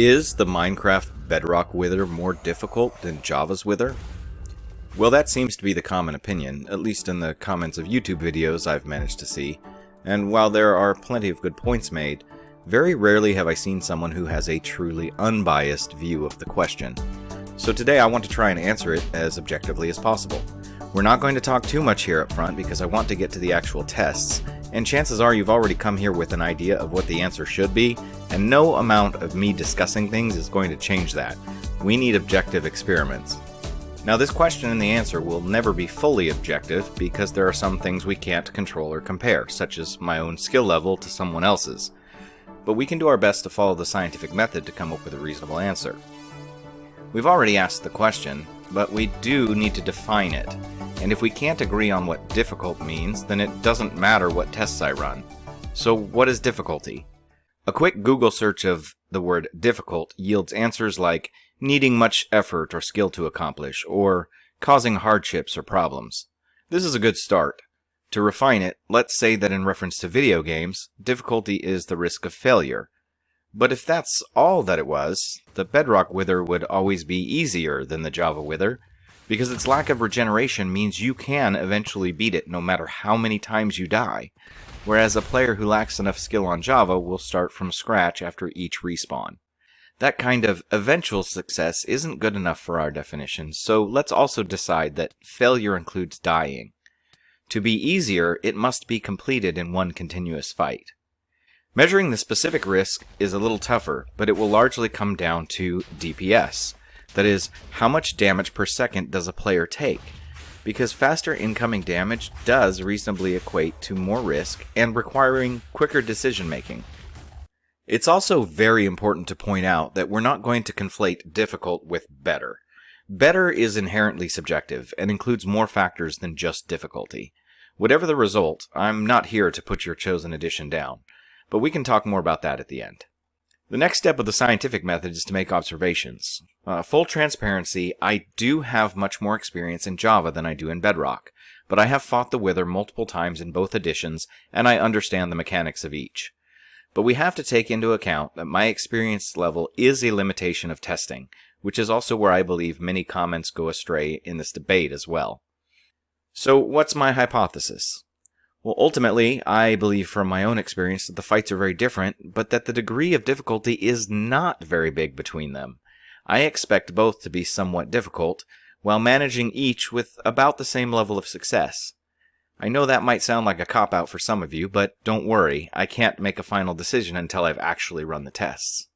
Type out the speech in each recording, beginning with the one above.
Is the Minecraft Bedrock Wither more difficult than Java's Wither? Well, that seems to be the common opinion, at least in the comments of YouTube videos I've managed to see, and while there are plenty of good points made, very rarely have I seen someone who has a truly unbiased view of the question. So today I want to try and answer it as objectively as possible. We're not going to talk too much here up front because I want to get to the actual tests, and chances are you've already come here with an idea of what the answer should be, and no amount of me discussing things is going to change that. We need objective experiments. Now, this question and the answer will never be fully objective because there are some things we can't control or compare, such as my own skill level to someone else's. But we can do our best to follow the scientific method to come up with a reasonable answer. We've already asked the question, but we do need to define it. And if we can't agree on what difficult means, then it doesn't matter what tests I run. So what is difficulty? A quick Google search of the word difficult yields answers like needing much effort or skill to accomplish, or causing hardships or problems. This is a good start. To refine it, let's say that in reference to video games, difficulty is the risk of failure. But if that's all that it was, the Bedrock Wither would always be easier than the Java Wither, because its lack of regeneration means you can eventually beat it no matter how many times you die, whereas a player who lacks enough skill on Java will start from scratch after each respawn. That kind of eventual success isn't good enough for our definition, so let's also decide that failure includes dying. To be easier, it must be completed in one continuous fight. Measuring the specific risk is a little tougher, but it will largely come down to DPS. That is, how much damage per second does a player take? Because faster incoming damage does reasonably equate to more risk and requiring quicker decision making. It's also very important to point out that we're not going to conflate difficult with better. Better is inherently subjective and includes more factors than just difficulty. Whatever the result, I'm not here to put your chosen edition down, but we can talk more about that at the end. The next step of the scientific method is to make observations. Full transparency, I do have much more experience in Java than I do in Bedrock, but I have fought the Wither multiple times in both editions, and I understand the mechanics of each. But we have to take into account that my experience level is a limitation of testing, which is also where I believe many comments go astray in this debate as well. So what's my hypothesis? Well, ultimately, I believe from my own experience that the fights are very different, but that the degree of difficulty is not very big between them. I expect both to be somewhat difficult, while managing each with about the same level of success. I know that might sound like a cop-out for some of you, but don't worry, I can't make a final decision until I've actually run the tests.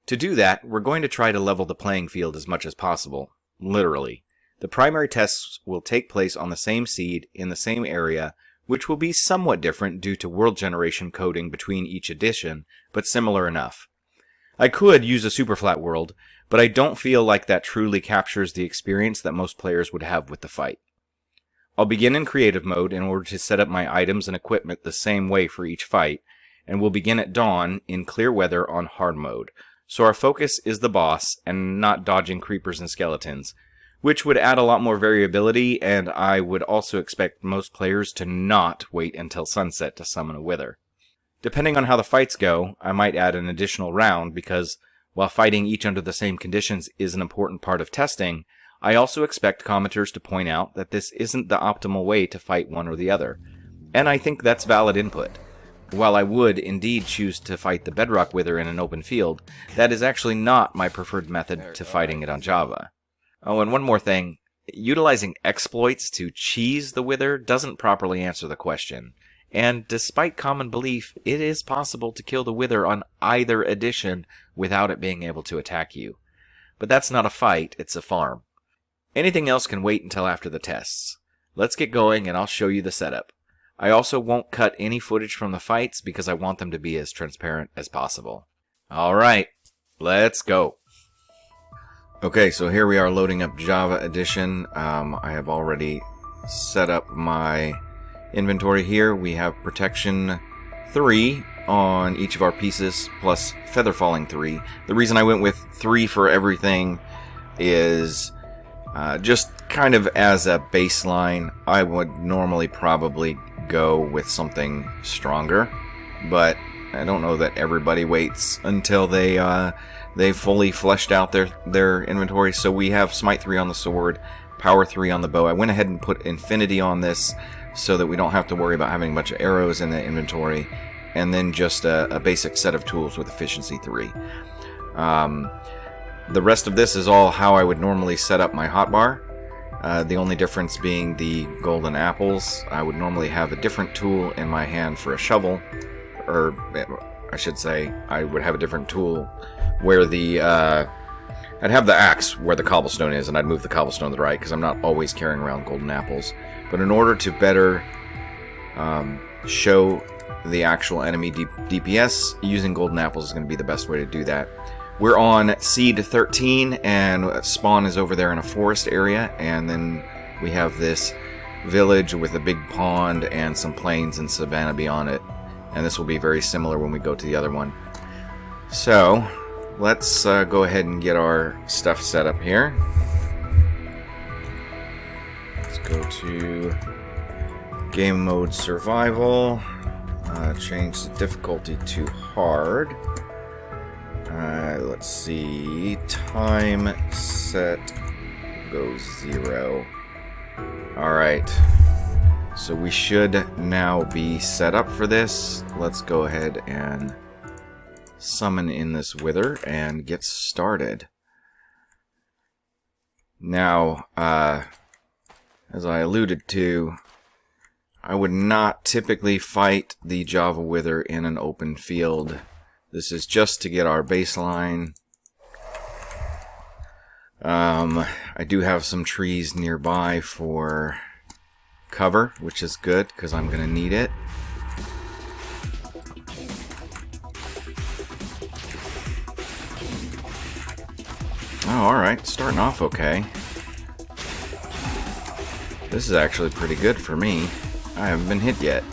To do that, we're going to try to level the playing field as much as possible, literally. The primary tests will take place on the same seed in the same area, which will be somewhat different due to world generation coding between each edition, but similar enough. I could use a super flat world, but I don't feel like that truly captures the experience that most players would have with the fight. I'll begin in creative mode in order to set up my items and equipment the same way for each fight, and we'll begin at dawn in clear weather on hard mode, so our focus is the boss and not dodging creepers and skeletons, which would add a lot more variability, and I would also expect most players to not wait until sunset to summon a Wither. Depending on how the fights go, I might add an additional round because, while fighting each under the same conditions is an important part of testing, I also expect commenters to point out that this isn't the optimal way to fight one or the other, and I think that's valid input. While I would indeed choose to fight the Bedrock Wither in an open field, that is actually not my preferred method to fighting it on Java. Oh, and one more thing. Utilizing exploits to cheese the Wither doesn't properly answer the question. And despite common belief, it is possible to kill the Wither on either edition without it being able to attack you. But that's not a fight, it's a farm. Anything else can wait until after the tests. Let's get going and I'll show you the setup. I also won't cut any footage from the fights because I want them to be as transparent as possible. Alright, let's go. Okay, so here we are loading up Java Edition. I have already set up my inventory here. We have protection 3 on each of our pieces, plus feather falling 3. The reason I went with 3 for everything is just kind of as a baseline. I would normally probably go with something stronger, but I don't know that everybody waits until they fully fleshed out their inventory. So we have Smite 3 on the sword, Power 3 on the bow. I went ahead and put Infinity on this so that we don't have to worry about having a bunch of arrows in the inventory, and then just a basic set of tools with Efficiency 3. The rest of this is all how I would normally set up my hotbar. The only difference being the golden apples. I would normally have a different tool in my hand for a shovel, or I should say I would have a different tool where I'd have the axe where the cobblestone is, and I'd move the cobblestone to the right because I'm not always carrying around golden apples. But in order to better show the actual enemy DPS, using golden apples is going to be the best way to do that. We're on Seed 13, and spawn is over there in a forest area, and then we have this village with a big pond and some plains and savanna beyond it, and this will be very similar when we go to the other one. So, let's go ahead and get our stuff set up here. Let's go to Game Mode Survival, change the difficulty to Hard. Let's see, time set goes 0. Alright, so we should now be set up for this. Let's go ahead and summon in this Wither and get started. Now, as I alluded to, I would not typically fight the Java Wither in an open field. This is just to get our baseline. I do have some trees nearby for cover, which is good because I'm going to need it. Oh, alright, starting off okay. This is actually pretty good for me. I haven't been hit yet.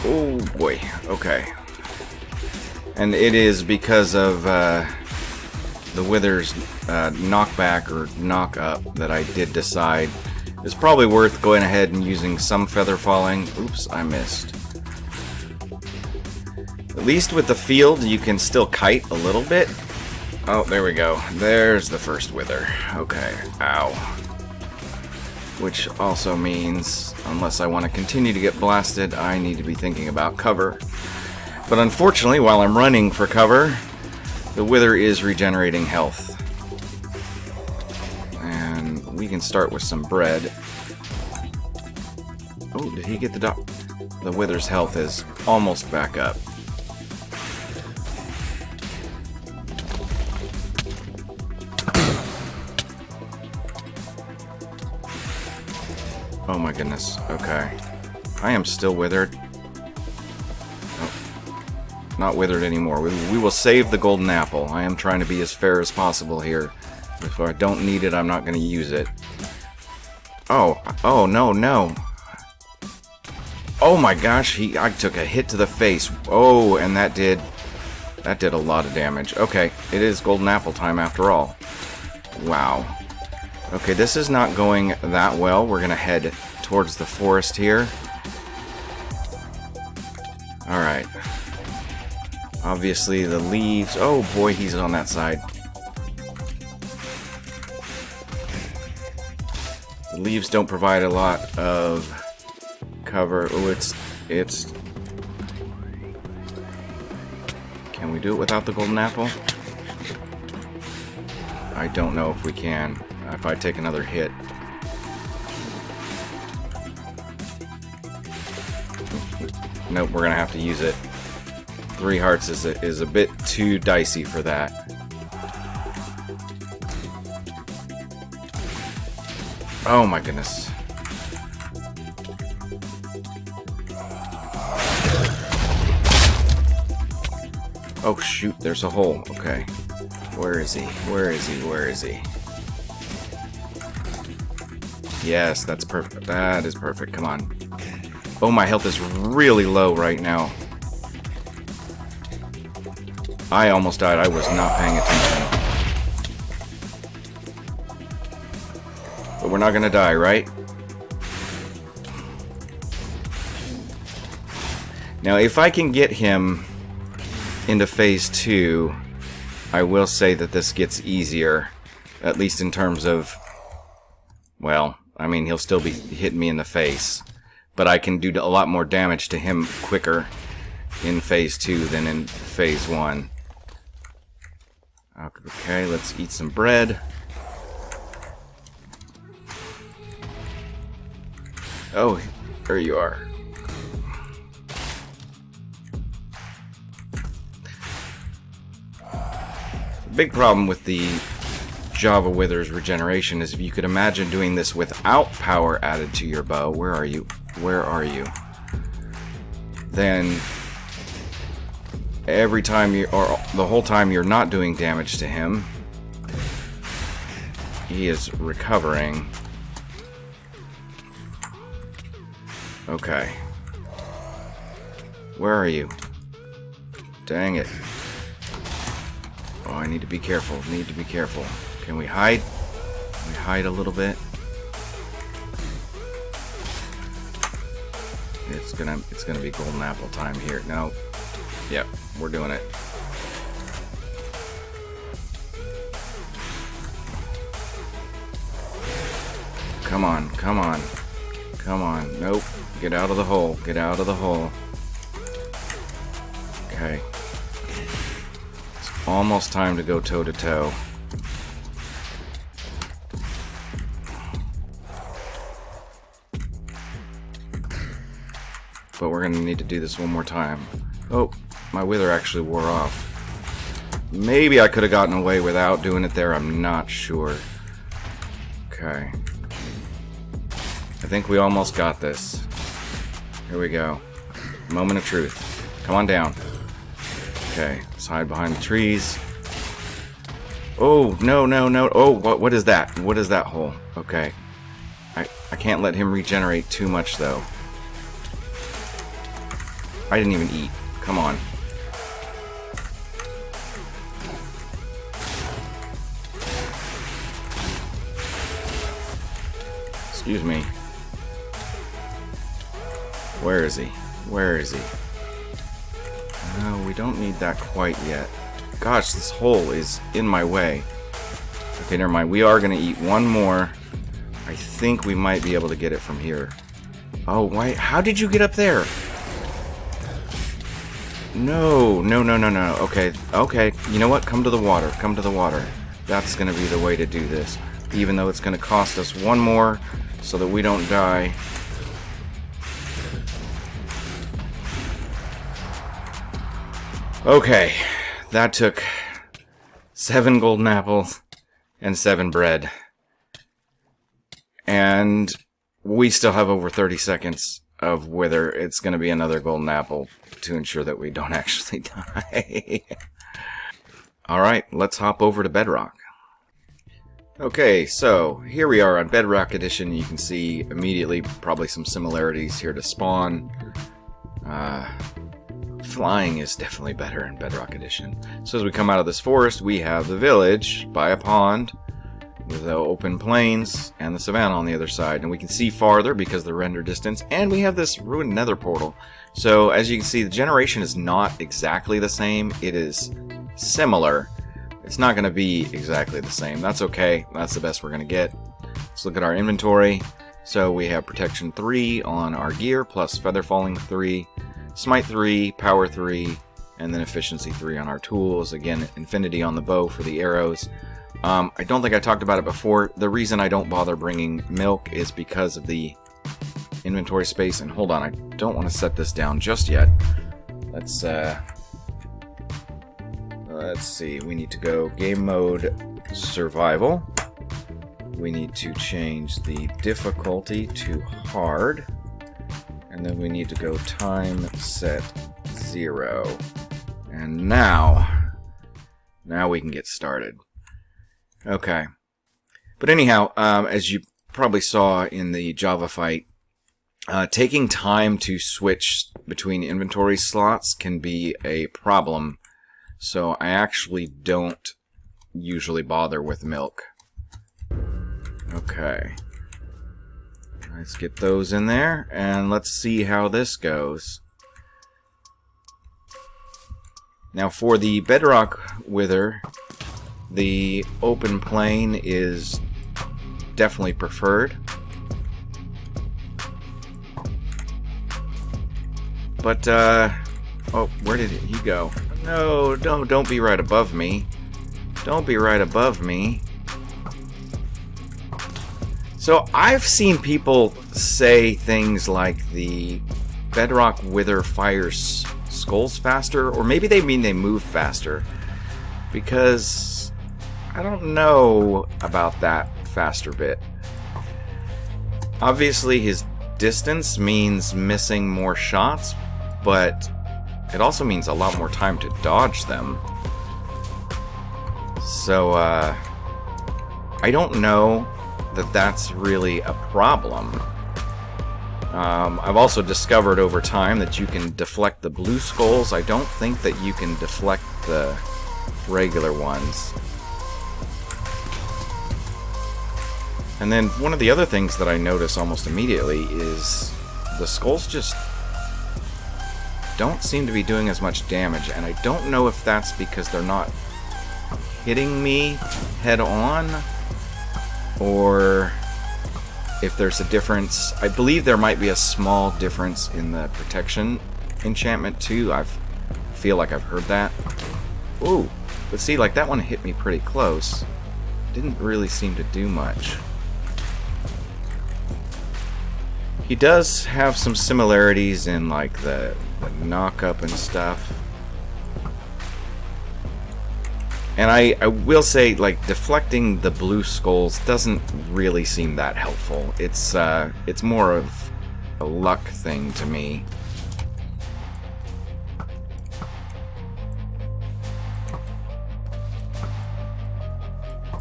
Oh boy, okay. And it is because of the Wither's knockback or knock up that I did decide it's probably worth going ahead and using some feather falling. Oops, I missed. At least with the field you can still kite a little bit. Oh, there we go. There's the first Wither. Okay, ow. Which also means, unless I want to continue to get blasted, I need to be thinking about cover. But unfortunately, while I'm running for cover, the Wither is regenerating health. And we can start with some bread. Oh, did he get the dot? The Wither's health is almost back up. Oh my goodness, okay. I am still withered. Oh, not withered anymore. We will save the golden apple. I am trying to be as fair as possible here. If I don't need it, I'm not going to use it. Oh, no. Oh my gosh, I took a hit to the face. Oh, and that did a lot of damage. Okay, it is golden apple time after all. Wow. Okay, this is not going that well. We're gonna head towards the forest here. Alright. Obviously the leaves... Oh boy, he's on that side. The leaves don't provide a lot of cover. Oh, it's... Can we do it without the golden apple? I don't know if we can. If I take another hit. Nope, we're gonna have to use it. 3 hearts is a bit too dicey for that. Oh my goodness. Oh shoot, there's a hole. Okay. Where is he? Where is he? Where is he? Yes, that's perfect. That is perfect. Come on. Oh, my health is really low right now. I almost died. I was not paying attention. But we're not gonna die, right? Now, if I can get him into phase 2, I will say that this gets easier, at least in terms of, well, I mean, he'll still be hitting me in the face, but I can do a lot more damage to him quicker in phase 2 than in phase 1. Okay, let's eat some bread. Oh, there you are. The big problem with the Java Wither's regeneration is if you could imagine doing this without power added to your bow. Where are you? Where are you? Then every time you, or the whole time you're not doing damage to him, he is recovering. Okay. Where are you? Dang it. Oh, I need to be careful. Need to be careful. Can we hide? Can we hide a little bit? It's gonna be golden apple time here. No. Yep, we're doing it. Come on, come on. Come on. Nope. Get out of the hole. Get out of the hole. Okay. It's almost time to go toe to toe. But we're going to need to do this one more time. Oh, my wither actually wore off. Maybe I could have gotten away without doing it there. I'm not sure. Okay. I think we almost got this. Here we go. Moment of truth. Come on down. Okay, let's hide behind the trees. Oh, no, no, no. Oh, what is that? What is that hole? Okay. I can't let him regenerate too much, though. I didn't even eat. Come on. Excuse me. Where is he? Where is he? No, we don't need that quite yet. Gosh, this hole is in my way. Okay, never mind. We are going to eat one more. I think we might be able to get it from here. Oh, why? How did you get up there? No, no, no, no, no. Okay, okay. You know what? Come to the water. Come to the water. That's going to be the way to do this. Even though it's going to cost us one more so that we don't die. Okay, that took 7 golden apples and 7 bread. And we still have over 30 seconds of wither. It's going to be another golden apple to ensure that we don't actually die. Alright, let's hop over to Bedrock. Okay, so here we are on Bedrock Edition. You can see immediately probably some similarities here to spawn. Flying is definitely better in Bedrock Edition. So as we come out of this forest, we have the village by a pond with the open plains and the savanna on the other side. And we can see farther because of the render distance. And we have this ruined nether portal. So as you can see, the generation is not exactly the same. It is similar. It's not going to be exactly the same. That's okay. That's the best we're going to get. Let's look at our inventory. So we have protection 3 on our gear, plus feather falling 3. Smite 3, Power 3, and then Efficiency 3 on our tools. Again, Infinity on the bow for the arrows. I don't think I talked about it before. The reason I don't bother bringing milk is because of the inventory space. And hold on, I don't want to set this down just yet. Let's see. We need to go Game Mode Survival. We need to change the difficulty to Hard. And then we need to go time set 0. And now we can get started. Okay. But anyhow, as you probably saw in the Java fight, taking time to switch between inventory slots can be a problem. So I actually don't usually bother with milk. Okay. Let's get those in there, and let's see how this goes. Now for the Bedrock Wither, the open plane is definitely preferred. But, oh, where did he go? No, don't be right above me. Don't be right above me. So I've seen people say things like the Bedrock Wither fires skulls faster, or maybe they mean they move faster, because I don't know about that faster bit. Obviously his distance means missing more shots, but it also means a lot more time to dodge them. So I don't know that that's really a problem. I've also discovered over time that you can deflect the blue skulls. I don't think that you can deflect the regular ones. And then one of the other things that I notice almost immediately is the skulls just don't seem to be doing as much damage, and I don't know if that's because they're not hitting me head on, or if there's a difference. I believe there might be a small difference in the protection enchantment too. I feel like I've heard that. Ooh, but see, like that one hit me pretty close. Didn't really seem to do much. He does have some similarities in like the knock up and stuff. And I will say, like, deflecting the blue skulls doesn't really seem that helpful. It's more of a luck thing to me.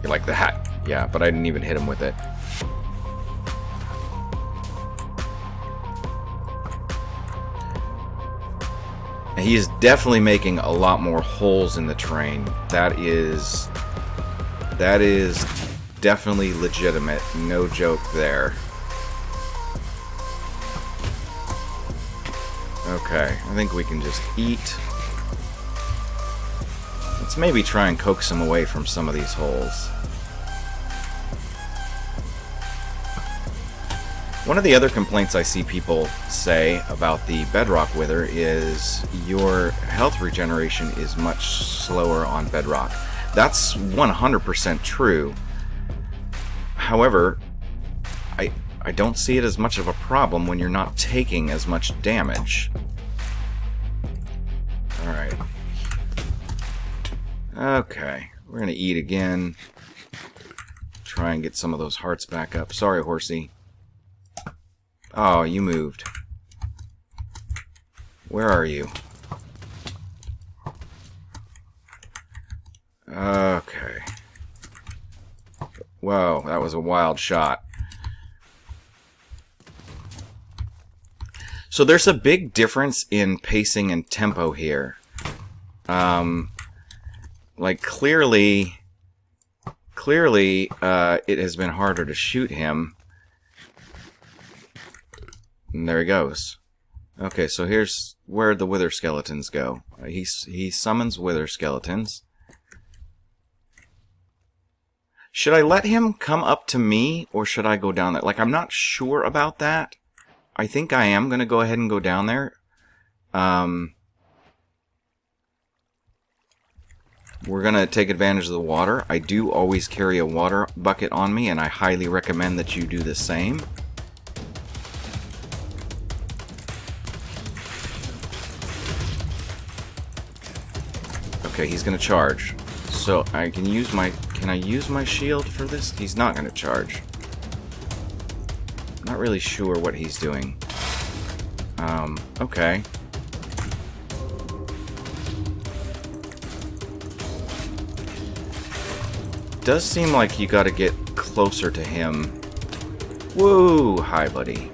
You like the hat? Yeah, but I didn't even hit him with it. He's definitely making a lot more holes in the terrain. That is definitely legitimate. No joke there. Okay, I think we can just eat. Let's maybe try and coax him away from some of these holes. One of the other complaints I see people say about the Bedrock Wither is your health regeneration is much slower on Bedrock. That's 100% true. However, I don't see it as much of a problem when you're not taking as much damage. Alright. Okay, we're gonna eat again. Try and get some of those hearts back up. Sorry, horsey. Oh, you moved. Where are you? Okay. Whoa, that was a wild shot. So there's a big difference in pacing and tempo here. Like clearly, it has been harder to shoot him. And there he goes. Okay, so here's where the wither skeletons go. He summons wither skeletons. Should I let him come up to me, or should I go down there? Like, I'm not sure about that. I think I am going to go ahead and go down there. We're going to take advantage of the water. I do always carry a water bucket on me, and I highly recommend that you do the same. Okay, he's gonna charge. So I can use my... Can I use my shield for this? He's not gonna charge. Not really sure what he's doing. Okay. Does seem like you gotta get closer to him. Woo! Hi, buddy.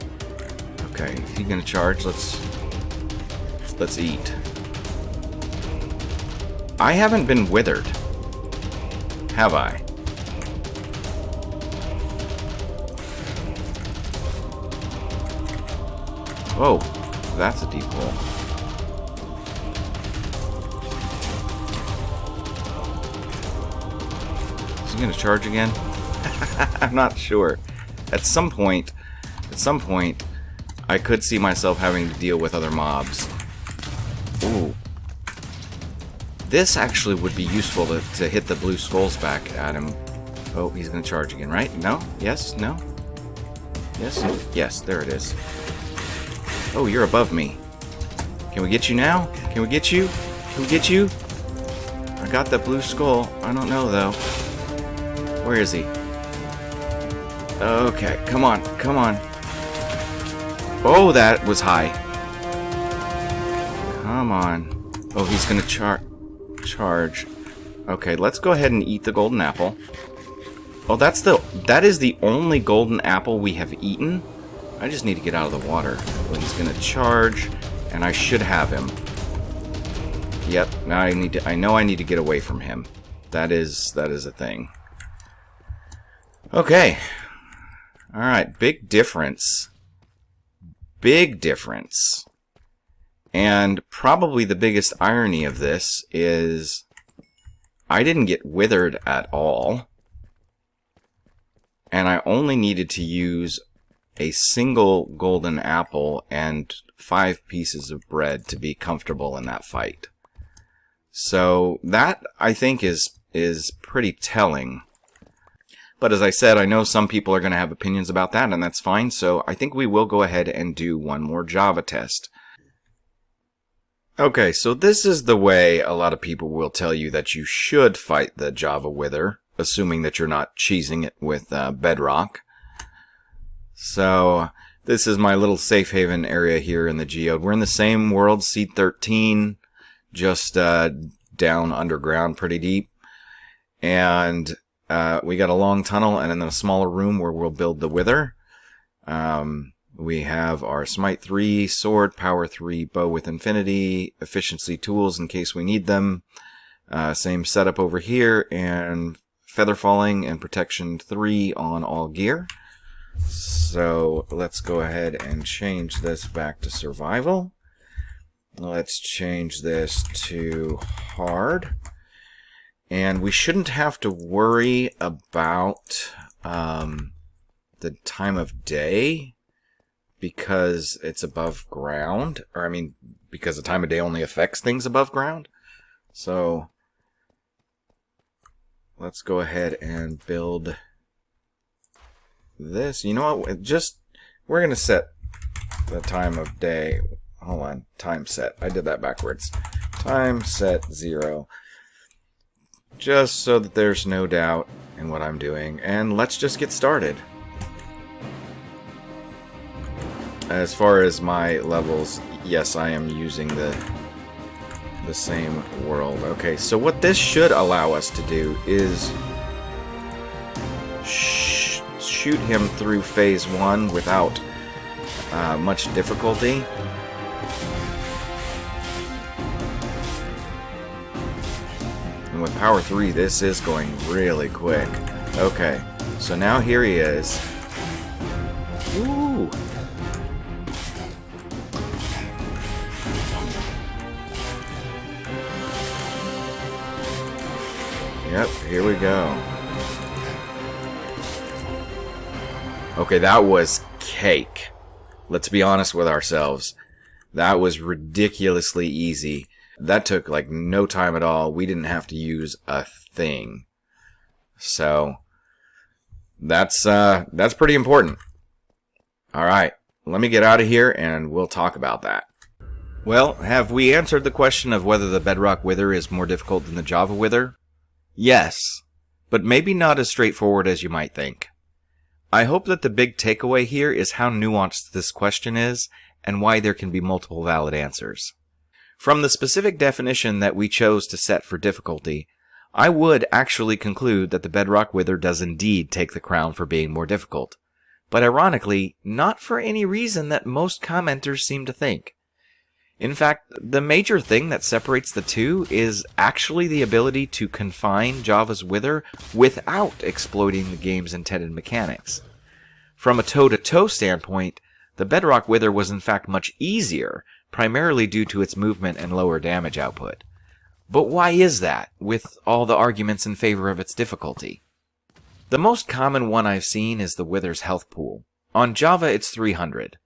Okay, is he gonna charge? Let's eat. I haven't been withered, have I? Whoa, that's a deep hole. he gonna charge again? I'm not sure. At some point, I could see myself having to deal with other mobs. Ooh. This actually would be useful to hit the blue skulls back at him. Oh, he's gonna charge again, right? No? Yes? No? Yes? Yes, there it is. Oh, you're above me. Can we get you now? Can we get you? Can we get you? I got that blue skull. I don't know, though. Where is he? Okay, come on, come on. Oh, that was high. Come on. Oh, he's gonna charge. Okay, let's go ahead and eat the golden apple. Oh, that is the only golden apple we have eaten. I just need to get out of the water. Well, he's gonna charge, and I should have him. Yep. Now I know I need to get away from him. That is a thing. Okay. All right. Big difference. Big difference. And probably the biggest irony of this is I didn't get withered at all. And I only needed to use a single golden apple and 5 pieces of bread to be comfortable in that fight. So that, I think, is pretty telling. But as I said, I know some people are going to have opinions about that, and that's fine. So I think we will go ahead and do one more Java test. Okay, so this is the way a lot of people will tell you that you should fight the Java Wither, assuming that you're not cheesing it with Bedrock. So this is my little safe haven area here in the geode. We're in the same world, Seed 13, just down underground pretty deep. And we got a long tunnel and then a smaller room where we'll build the Wither. We have our Smite 3 sword, Power 3 bow with infinity, efficiency tools in case we need them. Same setup over here, and feather falling and protection 3 on all gear. So let's go ahead and change this back to survival. Let's change this to hard. And we shouldn't have to worry about the time of day because it's above ground. Or, I mean, because the time of day only affects things above ground. So let's go ahead and build this. You know what? We're going to set the time of day. Hold on. Time set. I did that backwards. Time set 0. Just so that there's no doubt in what I'm doing. And let's just get started. As far as my levels, yes, I am using the same world. Okay, so what this should allow us to do is shoot him through phase 1 without much difficulty. And with Power 3, this is going really quick. Okay, so now here he is. Woo! Yep, here we go. Okay, that was cake. Let's be honest with ourselves. That was ridiculously easy. That took like no time at all. We didn't have to use a thing. So that's pretty important. All right, let me get out of here and we'll talk about that. Well, have we answered the question of whether the Bedrock Wither is more difficult than the Java Wither? Yes, but maybe not as straightforward as you might think. I hope that the big takeaway here is how nuanced this question is and why there can be multiple valid answers. From the specific definition that we chose to set for difficulty, I would actually conclude that the Bedrock Wither does indeed take the crown for being more difficult, but ironically, not for any reason that most commenters seem to think. In fact, the major thing that separates the two is actually the ability to confine Java's Wither without exploiting the game's intended mechanics. From a toe-to-toe standpoint, the Bedrock Wither was in fact much easier, primarily due to its movement and lower damage output. But why is that, with all the arguments in favor of its difficulty? The most common one I've seen is the Wither's health pool. On Java, it's 300.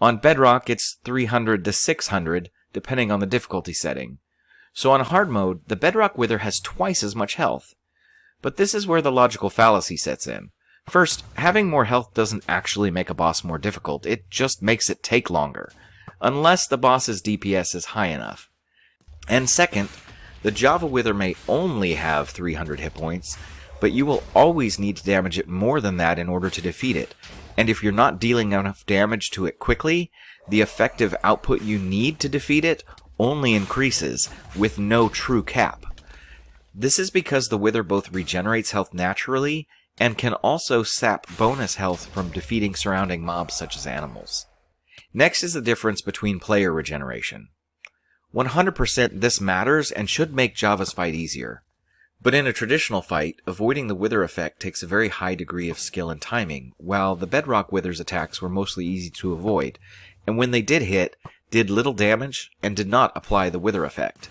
On Bedrock, it's 300 to 600, depending on the difficulty setting. So on hard mode, the Bedrock Wither has twice as much health. But this is where the logical fallacy sets in. First, having more health doesn't actually make a boss more difficult, it just makes it take longer, unless the boss's DPS is high enough. And second, the Java Wither may only have 300 hit points, but you will always need to damage it more than that in order to defeat it, and if you're not dealing enough damage to it quickly, the effective output you need to defeat it only increases, with no true cap. This is because the Wither both regenerates health naturally, and can also sap bonus health from defeating surrounding mobs such as animals. Next is the difference between player regeneration. 100% this matters and should make Java's fight easier. But in a traditional fight, avoiding the Wither effect takes a very high degree of skill and timing, while the Bedrock Wither's attacks were mostly easy to avoid, and when they did hit, did little damage and did not apply the Wither effect.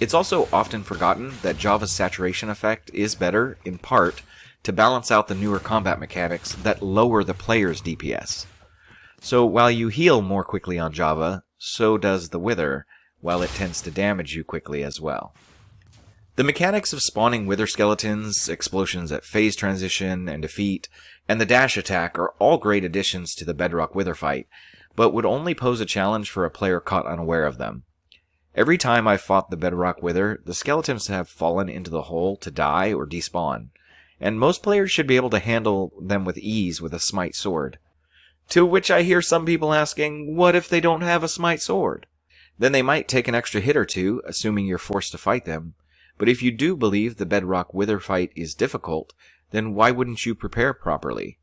It's also often forgotten that Java's saturation effect is better, in part, to balance out the newer combat mechanics that lower the player's DPS. So while you heal more quickly on Java, so does the Wither, while it tends to damage you quickly as well. The mechanics of spawning Wither skeletons, explosions at phase transition and defeat, and the dash attack are all great additions to the Bedrock Wither fight, but would only pose a challenge for a player caught unaware of them. Every time I've fought the Bedrock Wither, the skeletons have fallen into the hole to die or despawn, and most players should be able to handle them with ease with a smite sword. To which I hear some people asking, what if they don't have a smite sword? Then they might take an extra hit or two, assuming you're forced to fight them, but if you do believe the Bedrock Wither fight is difficult, then why wouldn't you prepare properly?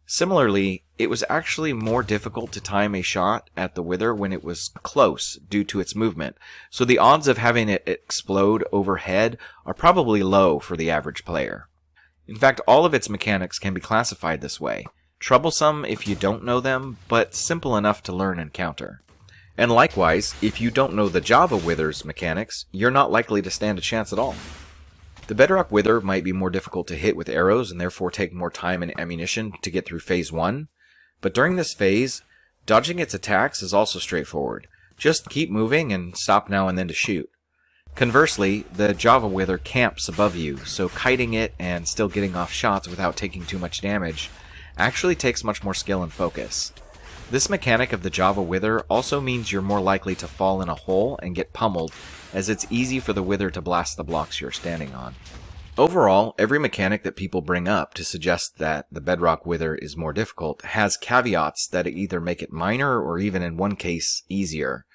Similarly, it was actually more difficult to time a shot at the Wither when it was close due to its movement, so the odds of having it explode overhead are probably low for the average player. In fact, all of its mechanics can be classified this way. Troublesome if you don't know them, but simple enough to learn and counter. And likewise, if you don't know the Java Wither's mechanics, you're not likely to stand a chance at all. The Bedrock Wither might be more difficult to hit with arrows and therefore take more time and ammunition to get through phase 1, but during this phase, dodging its attacks is also straightforward. Just keep moving and stop now and then to shoot. Conversely, the Java Wither camps above you, so kiting it and still getting off shots without taking too much damage actually takes much more skill and focus. This mechanic of the Java Wither also means you're more likely to fall in a hole and get pummeled, as it's easy for the Wither to blast the blocks you're standing on. Overall, every mechanic that people bring up to suggest that the Bedrock Wither is more difficult has caveats that either make it minor or even in one case easier.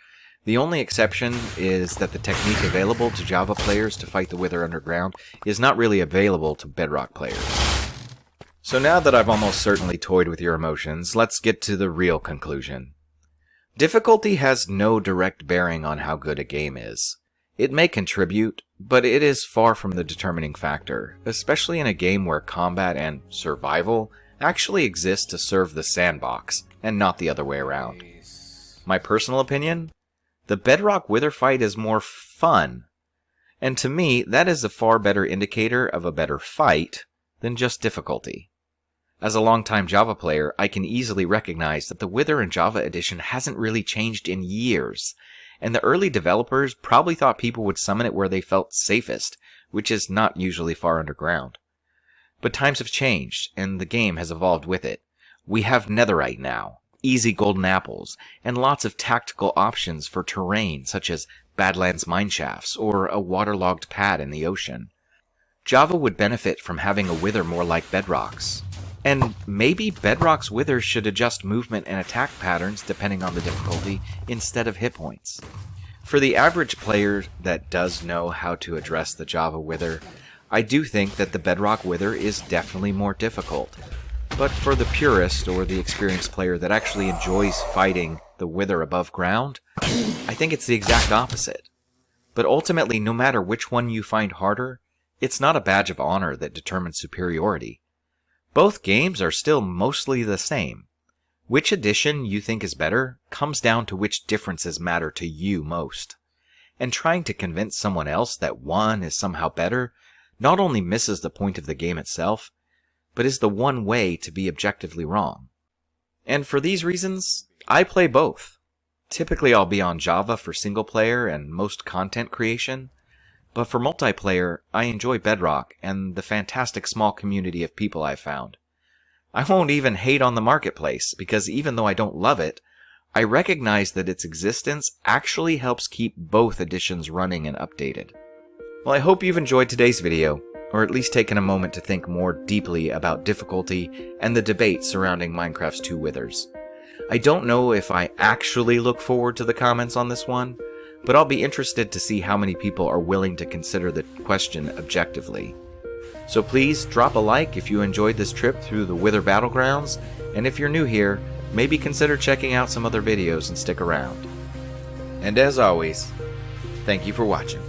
The only exception is that the technique available to Java players to fight the Wither underground is not really available to Bedrock players. So now that I've almost certainly toyed with your emotions, let's get to the real conclusion. Difficulty has no direct bearing on how good a game is. It may contribute, but it is far from the determining factor, especially in a game where combat and survival actually exist to serve the sandbox, and not the other way around. My personal opinion? The Bedrock Wither fight is more fun, and to me, that is a far better indicator of a better fight than just difficulty. As a longtime Java player, I can easily recognize that the Wither in Java Edition hasn't really changed in years, and the early developers probably thought people would summon it where they felt safest, which is not usually far underground. But times have changed, and the game has evolved with it. We have netherite now, easy golden apples, and lots of tactical options for terrain such as Badlands mineshafts or a waterlogged pad in the ocean. Java would benefit from having a Wither more like Bedrock's. And maybe Bedrock's Wither should adjust movement and attack patterns depending on the difficulty instead of hit points. For the average player that does know how to address the Java Wither, I do think that the Bedrock Wither is definitely more difficult. But for the purist or the experienced player that actually enjoys fighting the Wither above ground, I think it's the exact opposite. But ultimately, no matter which one you find harder, it's not a badge of honor that determines superiority. Both games are still mostly the same. Which edition you think is better comes down to which differences matter to you most. And trying to convince someone else that one is somehow better not only misses the point of the game itself, but is the one way to be objectively wrong. And for these reasons, I play both. Typically I'll be on Java for single player and most content creation, but for multiplayer, I enjoy Bedrock and the fantastic small community of people I've found. I won't even hate on the marketplace, because even though I don't love it, I recognize that its existence actually helps keep both editions running and updated. Well, I hope you've enjoyed today's video, or at least taken a moment to think more deeply about difficulty and the debate surrounding Minecraft's two withers. I don't know if I actually look forward to the comments on this one, but I'll be interested to see how many people are willing to consider the question objectively. So please drop a like if you enjoyed this trip through the Wither Battlegrounds, and if you're new here, maybe consider checking out some other videos and stick around. And as always, thank you for watching.